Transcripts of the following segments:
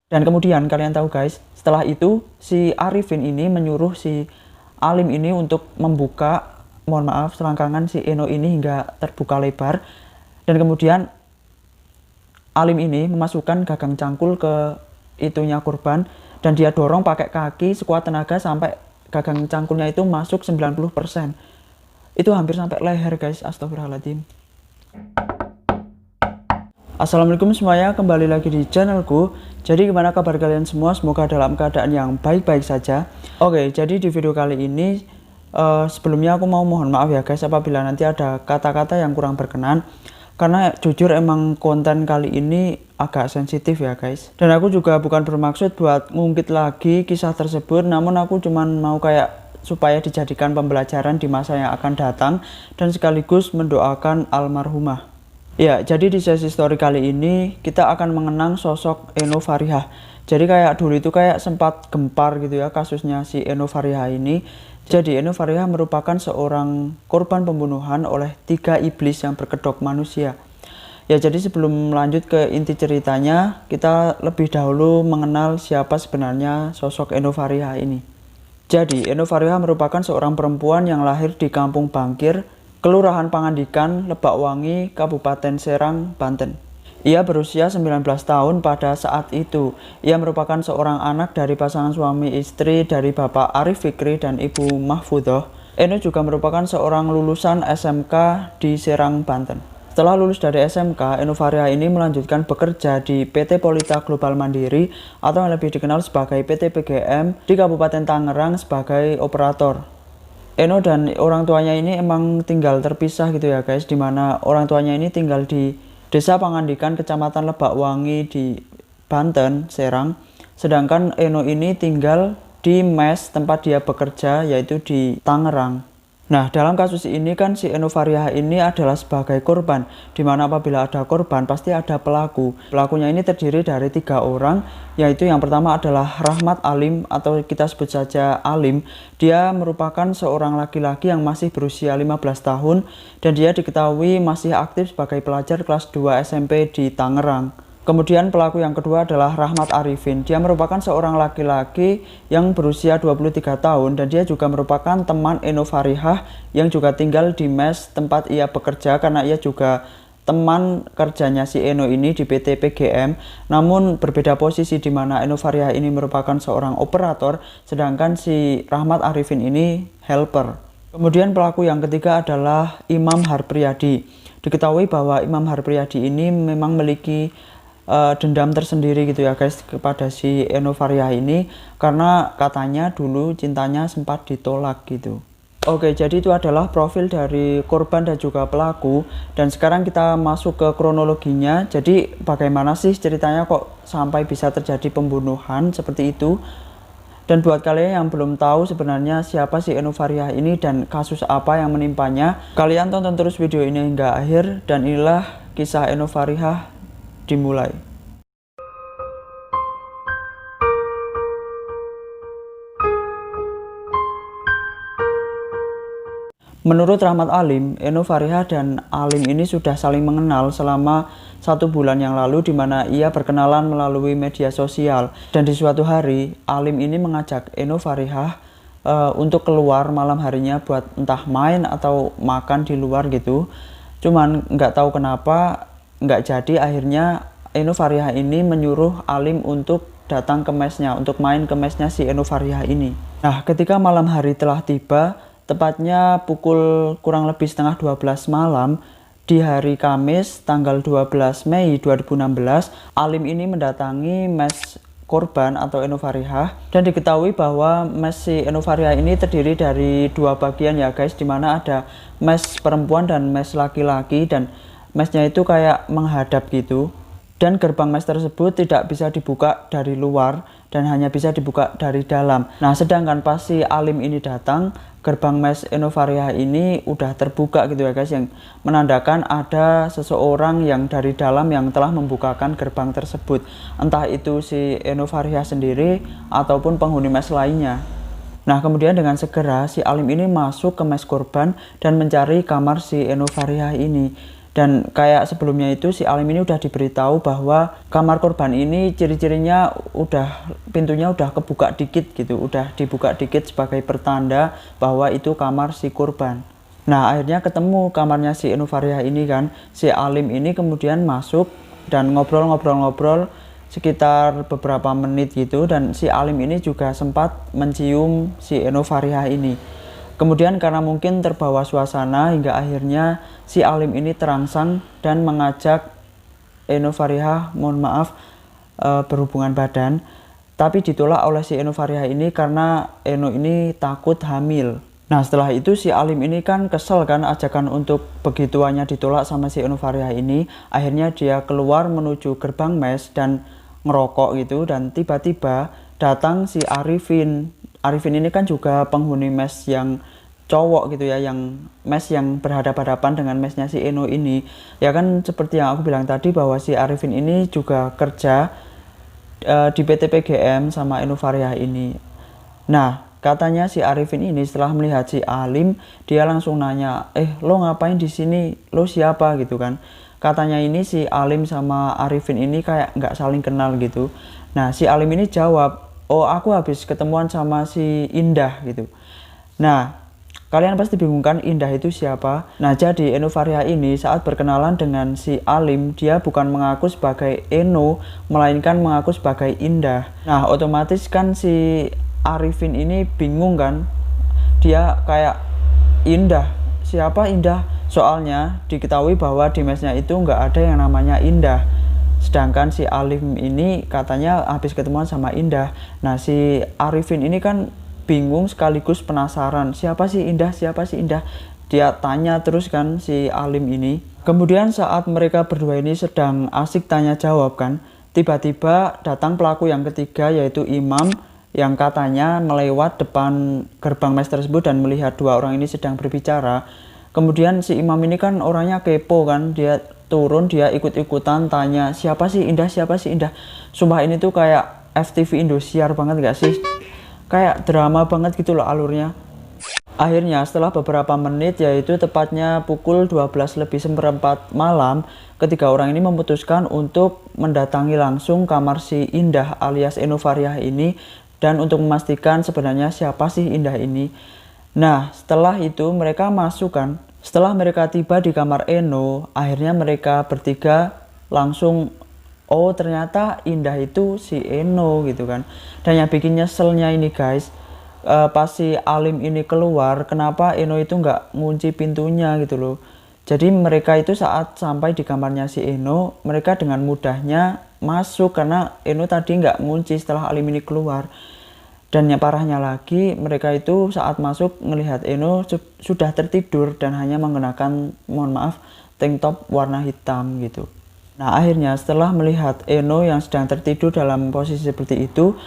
Dan kemudian kalian tahu guys, setelah itu si Arifin ini menyuruh si Alim ini untuk membuka, mohon maaf, selangkangan si Eno ini hingga terbuka lebar. Dan kemudian Alim ini memasukkan gagang cangkul ke itunya korban dan dia dorong pakai kaki sekuat tenaga sampai gagang cangkulnya itu masuk 90%. Itu hampir sampai leher guys, astagfirullahaladzim. Assalamualaikum semuanya, kembali lagi di channelku. Jadi gimana kabar kalian semua? Semoga dalam keadaan yang baik-baik saja. Oke, jadi di video kali ini sebelumnya aku mau mohon maaf ya guys apabila nanti ada kata-kata yang kurang berkenan. Karena jujur emang konten kali ini agak sensitif ya guys. Dan aku juga bukan bermaksud buat ngungkit lagi kisah tersebut, namun aku cuman mau kayak supaya dijadikan pembelajaran di masa yang akan datang dan sekaligus mendoakan almarhumah. Ya, jadi di sesi story kali ini kita akan mengenang sosok Eno Farihah. Jadi kayak dulu itu kayak sempat gempar gitu ya kasusnya si Eno Farihah ini. Jadi Eno Farihah merupakan seorang korban pembunuhan oleh 3 iblis yang berkedok manusia. Ya, jadi sebelum lanjut ke inti ceritanya, kita lebih dahulu mengenal siapa sebenarnya sosok Eno Farihah ini. Jadi Eno Farihah merupakan seorang perempuan yang lahir di Kampung Bangkir, Kelurahan Pangandikan, Lebakwangi, Kabupaten Serang, Banten. Ia berusia 19 tahun pada saat itu. Ia merupakan seorang anak dari pasangan suami istri dari Bapak Arif Fikri dan Ibu Mahfudhoh. Eno juga merupakan seorang lulusan SMK di Serang, Banten. Setelah lulus dari SMK, Eno Farihah ini melanjutkan bekerja di PT Polita Global Mandiri atau yang lebih dikenal sebagai PT PGM di Kabupaten Tangerang sebagai operator. Eno dan orang tuanya ini emang tinggal terpisah gitu ya guys, dimana orang tuanya ini tinggal di Desa Pangandikan, Kecamatan Lebakwangi di Banten, Serang. Sedangkan Eno ini tinggal di mes tempat dia bekerja yaitu di Tangerang. Nah, dalam kasus ini kan si Eno Farihah ini adalah sebagai korban, dimana apabila ada korban pasti ada pelaku. Pelakunya ini terdiri dari 3 orang, yaitu yang pertama adalah Rahmat Alim atau kita sebut saja Alim. Dia merupakan seorang laki-laki yang masih berusia 15 tahun dan dia diketahui masih aktif sebagai pelajar kelas 2 SMP di Tangerang. Kemudian pelaku yang kedua adalah Rahmat Arifin. Dia merupakan seorang laki-laki yang berusia 23 tahun dan dia juga merupakan teman Eno Farihah yang juga tinggal di mes tempat ia bekerja karena ia juga teman kerjanya si Eno ini di PT PGM. Namun berbeda posisi di mana Eno Farihah ini merupakan seorang operator sedangkan si Rahmat Arifin ini helper. Kemudian pelaku yang ketiga adalah Imam Harpriyadi. Diketahui bahwa Imam Harpriyadi ini memang memiliki dendam tersendiri gitu ya guys kepada si Eno Farihah ini karena katanya dulu cintanya sempat ditolak gitu. Oke, jadi itu adalah profil dari korban dan juga pelaku dan sekarang kita masuk ke kronologinya. Jadi bagaimana sih ceritanya kok sampai bisa terjadi pembunuhan seperti itu? Dan buat kalian yang belum tahu sebenarnya siapa si Eno Farihah ini dan kasus apa yang menimpanya, kalian tonton terus video ini hingga akhir dan inilah kisah Eno Farihah dimulai. Menurut Rahmat Alim, Eno Farihah dan Alim ini sudah saling mengenal selama 1 bulan yang lalu di mana ia berkenalan melalui media sosial. Dan di suatu hari, Alim ini mengajak Eno Farihah untuk keluar malam harinya buat entah main atau makan di luar gitu. Cuman nggak tahu kenapa nggak jadi, akhirnya Eno Farihah ini menyuruh Alim untuk datang ke mesnya, untuk main ke mesnya si Eno Farihah ini. Nah, ketika malam hari telah tiba, tepatnya pukul kurang lebih setengah 12 malam, di hari Kamis tanggal 12 Mei 2016, Alim ini mendatangi mes korban atau Eno Farihah dan diketahui bahwa mes si Eno Farihah ini terdiri dari 2 bagian ya guys, dimana ada mes perempuan dan mes laki-laki dan mesnya itu kayak menghadap gitu. Dan gerbang mes tersebut tidak bisa dibuka dari luar dan hanya bisa dibuka dari dalam. Nah, sedangkan pas si Alim ini datang, gerbang mes Eno Farihah ini udah terbuka gitu ya guys, yang menandakan ada seseorang yang dari dalam yang telah membukakan gerbang tersebut. Entah itu si Eno Farihah sendiri ataupun penghuni mes lainnya. Nah, kemudian dengan segera si Alim ini masuk ke mes korban dan mencari kamar si Eno Farihah ini. Dan kayak sebelumnya itu si Alim ini udah diberitahu bahwa kamar korban ini ciri-cirinya pintunya udah kebuka dikit gitu, udah dibuka dikit sebagai pertanda bahwa itu kamar si korban. Nah akhirnya ketemu kamarnya si Enofariah ini kan, si Alim ini kemudian masuk dan ngobrol-ngobrol sekitar beberapa menit gitu, dan si Alim ini juga sempat mencium si Enofariah ini. Kemudian karena mungkin terbawa suasana hingga akhirnya si Alim ini terangsang dan mengajak Enofariah berhubungan badan, tapi ditolak oleh si Enofariah ini karena Eno ini takut hamil. Nah setelah itu si Alim ini kan kesel kan ajakan untuk begituannya ditolak sama si Enofariah ini. Akhirnya dia keluar menuju gerbang mes dan ngerokok gitu, dan tiba-tiba datang si Arifin. Arifin ini kan juga penghuni mes yang cowok gitu ya, yang mes yang berhadapan-hadapan dengan mesnya si Eno ini. Ya kan seperti yang aku bilang tadi bahwa si Arifin ini juga kerja di PT PGM sama Enofariah ini. Nah katanya si Arifin ini setelah melihat si Alim, dia langsung nanya, lo ngapain di sini, lo siapa gitu kan. Katanya ini si Alim sama Arifin ini kayak nggak saling kenal gitu. Nah si Alim ini jawab, oh aku habis ketemuan sama si Indah gitu. Nah kalian pasti bingung kan Indah itu siapa? Nah jadi Enofariah ini saat berkenalan dengan si Alim, dia bukan mengaku sebagai Eno, melainkan mengaku sebagai Indah. Nah otomatis kan si Arifin ini bingung kan, dia kayak Indah, siapa Indah? Soalnya diketahui bahwa di mesnya itu nggak ada yang namanya Indah. Sedangkan si Alim ini katanya habis ketemuan sama Indah. Nah si Arifin ini kan bingung sekaligus penasaran, siapa sih Indah, siapa sih Indah. Dia tanya terus kan si Alim ini. Kemudian saat mereka berdua ini sedang asik tanya jawab kan, tiba-tiba datang pelaku yang ketiga yaitu Imam, yang katanya melewat depan gerbang mes tersebut dan melihat dua orang ini sedang berbicara. Kemudian si Imam ini kan orangnya kepo kan, dia turun, dia ikut-ikutan tanya, siapa sih Indah, siapa sih Indah. Sumpah ini tuh kayak FTV Indosiar banget gak sih? Kayak drama banget gitu loh alurnya. Akhirnya setelah beberapa menit, yaitu tepatnya pukul 12:04 malam, ketiga orang ini memutuskan untuk mendatangi langsung kamar si Indah alias Enofariah ini dan untuk memastikan sebenarnya siapa sih Indah ini. Nah setelah itu mereka masuk kan. Setelah mereka tiba di kamar Eno, akhirnya mereka bertiga langsung, oh ternyata Indah itu si Eno gitu kan. Dan yang bikin nyeselnya ini guys, pas si Alim ini keluar, kenapa Eno itu nggak ngunci pintunya gitu loh. Jadi mereka itu saat sampai di kamarnya si Eno, mereka dengan mudahnya masuk karena Eno tadi nggak ngunci setelah Alim ini keluar. Dan yang parahnya lagi, mereka itu saat masuk melihat Eno sudah tertidur dan hanya menggunakan, mohon maaf, tank top warna hitam gitu. Nah akhirnya setelah melihat Eno yang sedang tertidur dalam posisi seperti itu,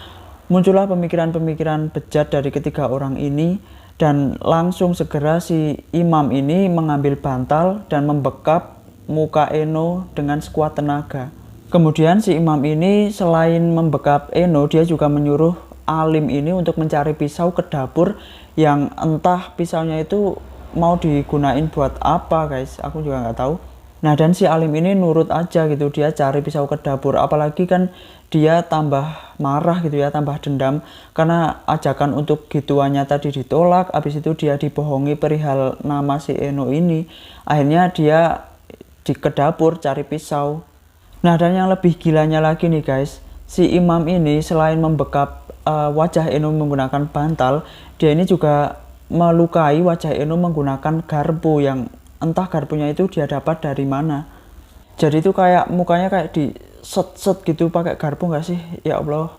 muncullah pemikiran-pemikiran bejat dari ketiga orang ini, dan langsung segera si Imam ini mengambil bantal dan membekap muka Eno dengan sekuat tenaga. Kemudian si Imam ini selain membekap Eno, dia juga menyuruh Alim ini untuk mencari pisau ke dapur, yang entah pisaunya itu mau digunain buat apa guys, aku juga nggak tahu. Nah dan si Alim ini nurut aja gitu, dia cari pisau ke dapur, apalagi kan dia tambah marah gitu ya, tambah dendam karena ajakan untuk gituannya tadi ditolak, habis itu dia dibohongi perihal nama si Eno ini. Akhirnya dia ke dapur cari pisau. Nah dan yang lebih gilanya lagi nih guys, si Imam ini selain membekap wajah Eno menggunakan bantal, dia ini juga melukai wajah Eno menggunakan garpu, yang entah garpunya itu dia dapat dari mana. Jadi itu kayak mukanya kayak di set gitu pakai garpu nggak sih, ya Allah.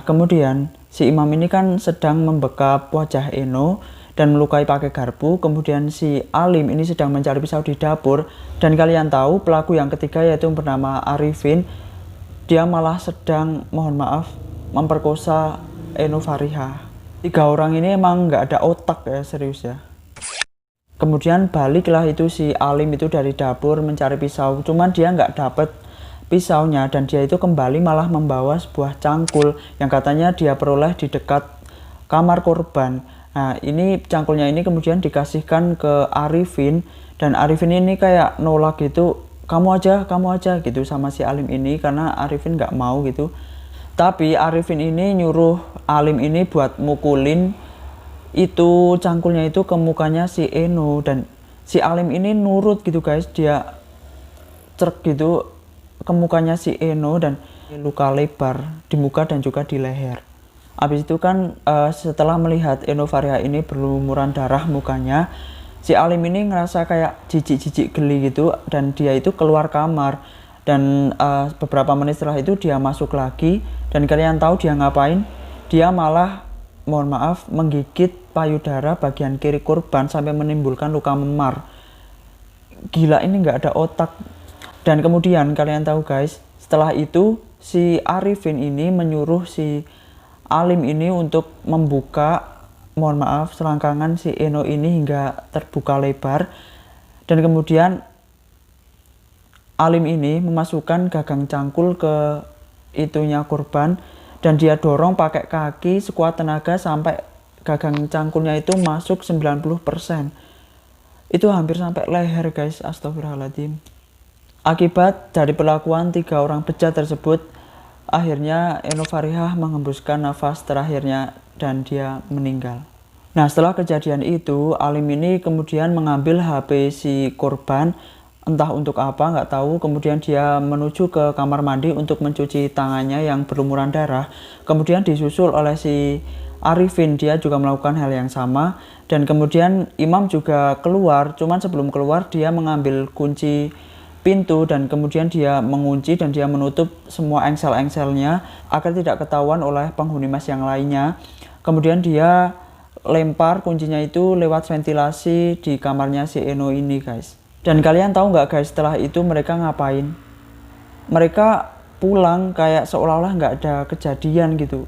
Kemudian si Imam ini kan sedang membekap wajah Eno dan melukai pakai garpu. Kemudian si Alim ini sedang mencari pisau di dapur, dan kalian tahu pelaku yang ketiga yaitu yang bernama Arifin, dia malah sedang, mohon maaf, memperkosa Enofariah. Tiga orang ini emang nggak ada otak ya, serius ya. Kemudian baliklah itu si Alim itu dari dapur mencari pisau, cuman dia nggak dapet pisaunya, dan dia itu kembali malah membawa sebuah cangkul yang katanya dia peroleh di dekat kamar korban. Nah ini cangkulnya ini kemudian dikasihkan ke Arifin, dan Arifin ini kayak nolak gitu, kamu aja gitu sama si Alim ini, karena Arifin nggak mau gitu. Tapi Arifin ini nyuruh Alim ini buat mukulin itu cangkulnya itu ke mukanya si Eno, dan si Alim ini nurut gitu guys, dia cerk gitu ke mukanya si Eno dan luka lebar di muka dan juga di leher. Habis itu kan setelah melihat Eno Fariha ini berlumuran darah mukanya, si Alim ini ngerasa kayak jijik geli gitu, dan dia itu keluar kamar. Dan beberapa menit setelah itu dia masuk lagi, dan kalian tahu dia ngapain? Dia malah, mohon maaf, menggigit payudara bagian kiri korban sampai menimbulkan luka memar. Gila, ini nggak ada otak. Dan kemudian kalian tahu guys, setelah itu si Arifin ini menyuruh si Alim ini untuk membuka, mohon maaf, selangkangan si Eno ini hingga terbuka lebar. Dan kemudian Alim ini memasukkan gagang cangkul ke itunya korban, dan dia dorong pakai kaki sekuat tenaga sampai gagang cangkulnya itu masuk 90%. Itu hampir sampai leher guys, astagfirullahaladzim. Akibat dari perlakuan 3 orang bejat tersebut, akhirnya Eno Fariha mengembuskan nafas terakhirnya dan dia meninggal. Nah setelah kejadian itu, Alim ini kemudian mengambil HP si korban, entah untuk apa nggak tahu. Kemudian dia menuju ke kamar mandi untuk mencuci tangannya yang berlumuran darah. Kemudian disusul oleh si Arifin, dia juga melakukan hal yang sama. Dan kemudian Imam juga keluar, cuman sebelum keluar dia mengambil kunci pintu, dan kemudian dia mengunci dan dia menutup semua engsel-engselnya agar tidak ketahuan oleh penghuni mes yang lainnya. Kemudian dia lempar kuncinya itu lewat ventilasi di kamarnya si Eno ini guys. Dan kalian tahu nggak guys, setelah itu mereka ngapain? Mereka pulang kayak seolah-olah nggak ada kejadian gitu.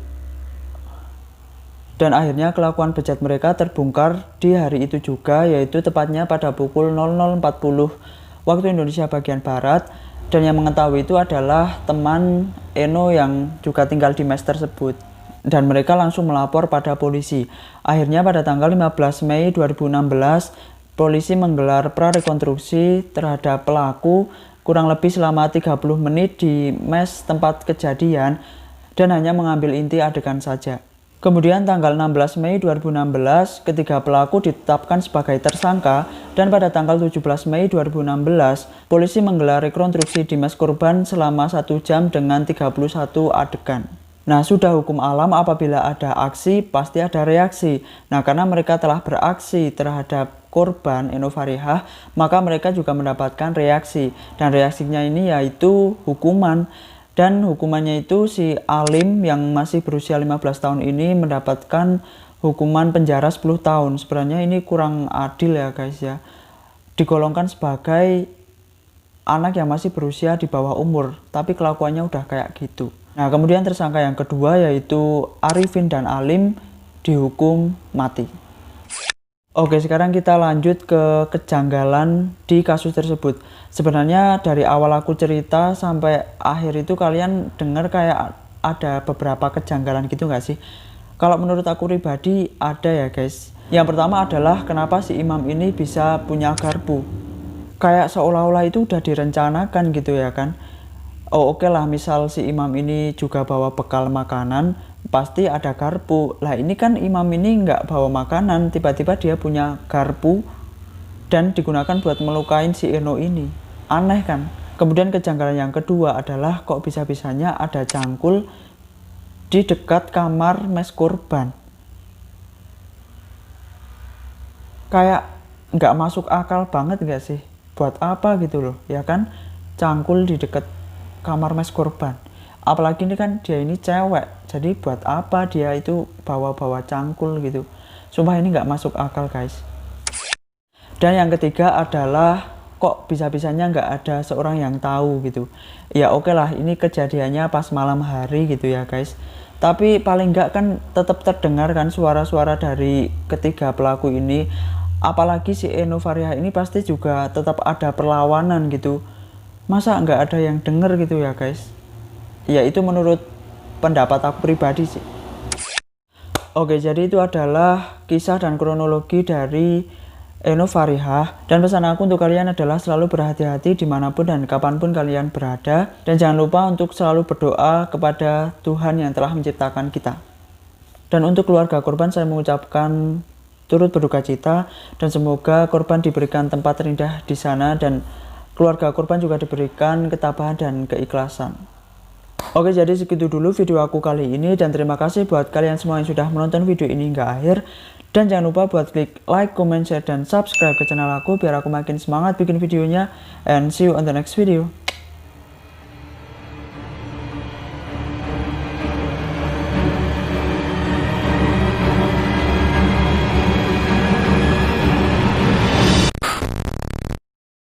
Dan akhirnya kelakuan bejat mereka terbongkar di hari itu juga, yaitu tepatnya pada pukul 00.40 waktu Indonesia bagian Barat. Dan yang mengetahui itu adalah teman Eno yang juga tinggal di mes tersebut. Dan mereka langsung melapor pada polisi. Akhirnya pada tanggal 15 Mei 2016, polisi menggelar prarekonstruksi terhadap pelaku kurang lebih selama 30 menit di mes tempat kejadian, dan hanya mengambil inti adegan saja. Kemudian tanggal 16 Mei 2016, ketiga pelaku ditetapkan sebagai tersangka, dan pada tanggal 17 Mei 2016, polisi menggelar rekonstruksi di mes korban selama 1 jam dengan 31 adegan. Nah, sudah hukum alam apabila ada aksi, pasti ada reaksi. Nah, karena mereka telah beraksi terhadap korban Eno Fariha, maka mereka juga mendapatkan reaksi. Dan reaksinya ini yaitu hukuman. Dan hukumannya itu si Alim yang masih berusia 15 tahun ini mendapatkan hukuman penjara 10 tahun. Sebenarnya ini kurang adil ya guys ya. Digolongkan sebagai anak yang masih berusia di bawah umur, tapi kelakuannya udah kayak gitu. Nah kemudian tersangka yang kedua yaitu Arifin dan Alim dihukum mati. Oke, sekarang kita lanjut ke kejanggalan di kasus tersebut. Sebenarnya dari awal aku cerita sampai akhir itu kalian dengar kayak ada beberapa kejanggalan gitu nggak sih? Kalau menurut aku pribadi ada ya guys. Yang pertama adalah kenapa si imam ini bisa punya garpu. Kayak seolah-olah itu udah direncanakan gitu ya kan. Oh oke lah, misal si imam ini juga bawa bekal makanan, pasti ada garpu. Lah ini kan imam ini nggak bawa makanan, tiba-tiba dia punya garpu dan digunakan buat melukain si Eno ini. Aneh kan? Kemudian kejanggalan yang kedua adalah kok bisa-bisanya ada cangkul di dekat kamar mes korban. Kayak nggak masuk akal banget nggak sih? Buat apa gitu loh, ya kan? Cangkul di dekat kamar mes korban. Apalagi ini kan dia ini cewek, jadi buat apa dia itu bawa-bawa cangkul gitu. Sumpah ini nggak masuk akal guys. Dan yang ketiga adalah kok bisa-bisanya nggak ada seorang yang tahu gitu. Ya oke lah, ini kejadiannya pas malam hari gitu ya guys. Tapi paling nggak kan tetap terdengar kan suara-suara dari ketiga pelaku ini. Apalagi si Eno Fariha ini pasti juga tetap ada perlawanan gitu. Masa nggak ada yang denger gitu ya guys? Ya itu menurut pendapat aku pribadi sih. Oke, jadi itu adalah kisah dan kronologi dari Eno Farihah. Dan pesan aku untuk kalian adalah selalu berhati-hati dimanapun dan kapanpun kalian berada. Dan jangan lupa untuk selalu berdoa kepada Tuhan yang telah menciptakan kita. Dan untuk keluarga korban saya mengucapkan turut berduka cita. Dan semoga korban diberikan tempat terindah di sana. Dan keluarga korban juga diberikan ketabahan dan keikhlasan. Oke, jadi segitu dulu video aku kali ini, dan terima kasih buat kalian semua yang sudah menonton video ini hingga akhir. Dan jangan lupa buat klik like, comment, share, dan subscribe ke channel aku biar aku makin semangat bikin videonya. And see you on the next video.